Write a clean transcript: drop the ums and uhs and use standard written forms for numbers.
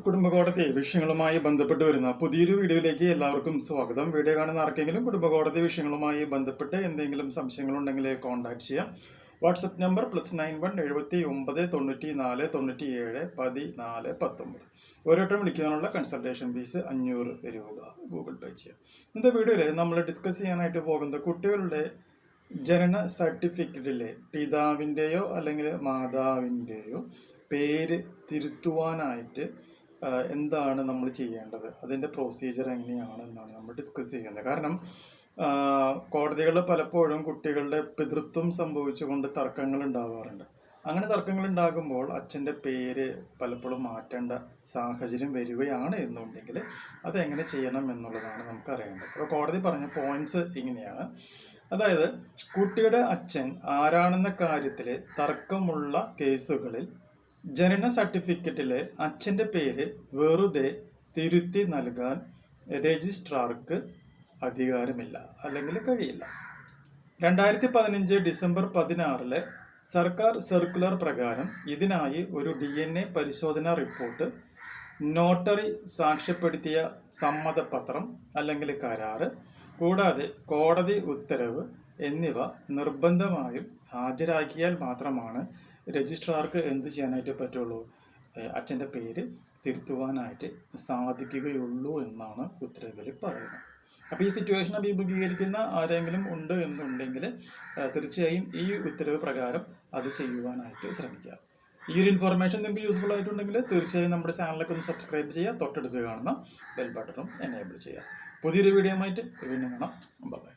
കുടുംബകോടതി വിഷയങ്ങളുമായി ബന്ധപ്പെട്ട് വരുന്ന പുതിയൊരു വീഡിയോയിലേക്ക് എല്ലാവർക്കും സ്വാഗതം. വീഡിയോ കാണുന്ന ആർക്കെങ്കിലും കുടുംബകോടതി വിഷയങ്ങളുമായി ബന്ധപ്പെട്ട് എന്തെങ്കിലും സംശയങ്ങളുണ്ടെങ്കിൽ കോൺടാക്ട് ചെയ്യാം. WhatsApp number +91 79 94 97 14 19. ഓരോരുത്തരും വിളിക്കാനുള്ള കൺസൾട്ടേഷൻ ഫീസ് 500 രൂപ ഗൂഗിൾ പേ ചെയ്യാം. ഇന്നത്തെ വീഡിയോയിൽ നമ്മൾ ഡിസ്കസ് ചെയ്യാനായിട്ട് പോകുന്നത് കുട്ടികളുടെ ജനന സർട്ടിഫിക്കറ്റിലെ പിതാവിൻ്റെയോ അല്ലെങ്കിൽ മാതാവിൻ്റെയോ പേര് തിരുത്തുവാനായിട്ട് എന്താണ് നമ്മൾ ചെയ്യേണ്ടത്, അതിൻ്റെ പ്രൊസീജിയർ എങ്ങനെയാണ് എന്നാണ് നമ്മൾ ഡിസ്കസ് ചെയ്യുന്നത്. കാരണം കോടതികളിൽ പലപ്പോഴും കുട്ടികളുടെ പിതൃത്വം സംഭവിച്ചുകൊണ്ട് തർക്കങ്ങൾ ഉണ്ടാവാറുണ്ട്. അങ്ങനെ തർക്കങ്ങൾ ഉണ്ടാകുമ്പോൾ അച്ഛൻ്റെ പേര് പലപ്പോഴും മാറ്റേണ്ട സാഹചര്യം വരികയാണ് എന്നുണ്ടെങ്കിൽ അതെങ്ങനെ ചെയ്യണം എന്നുള്ളതാണ് നമുക്ക് അറിയേണ്ടത്. അപ്പോൾ കോടതി പറഞ്ഞ പോയിന്റ്സ് ഇങ്ങനെയാണ്. അതായത് കുട്ടിയുടെ അച്ഛൻ ആരാണെന്ന കാര്യത്തിൽ തർക്കമുള്ള കേസുകളിൽ ജനന സർട്ടിഫിക്കറ്റിലെ അച്ഛൻ്റെ പേര് വെറുതെ തിരുത്തി നൽകാൻ രജിസ്ട്രാർക്ക് അധികാരമില്ല, അല്ലെങ്കിൽ കഴിയില്ല. 2015 ഡിസംബർ 16 സർക്കാർ സർക്കുലർ പ്രകാരം ഇതിനായി ഒരു DNA പരിശോധനാ റിപ്പോർട്ട്, നോട്ടറി സാക്ഷ്യപ്പെടുത്തിയ സമ്മതപത്രം അല്ലെങ്കിൽ കരാറ്, കൂടാതെ കോടതി ഉത്തരവ് എന്നിവ നിർബന്ധമായും ഹാജരാക്കിയാൽ മാത്രമാണ് രജിസ്ട്രാർക്ക് എന്ത് ചെയ്യാനായിട്ട് പറ്റുള്ളൂ, അച്ഛൻ്റെ പേര് തിരുത്തുവാനായിട്ട് സാധിക്കുകയുള്ളൂ എന്നാണ് ഉത്തരവിൽ പറയുന്നത്. അപ്പോൾ ഈ സിറ്റുവേഷൻ അഭിമുഖീകരിക്കുന്ന ആരെങ്കിലും ഉണ്ട് എന്നുണ്ടെങ്കിൽ തീർച്ചയായും ഈ ഉത്തരവ് പ്രകാരം അത് ചെയ്യുവാനായിട്ട് ശ്രമിക്കുക. ഈ ഒരു ഇൻഫോർമേഷൻ നിങ്ങൾക്ക് യൂസ്ഫുൾ ആയിട്ടുണ്ടെങ്കിൽ തീർച്ചയായും നമ്മുടെ ചാനലൊക്കെ ഒന്ന് സബ്സ്ക്രൈബ് ചെയ്യുക, തൊട്ടടുത്ത് കാണുന്ന ബെൽ ബട്ടണും എനേബിൾ ചെയ്യുക. പുതിയൊരു വീഡിയോ ആയിട്ട് വീണ്ടും കാണാം. ബൈ.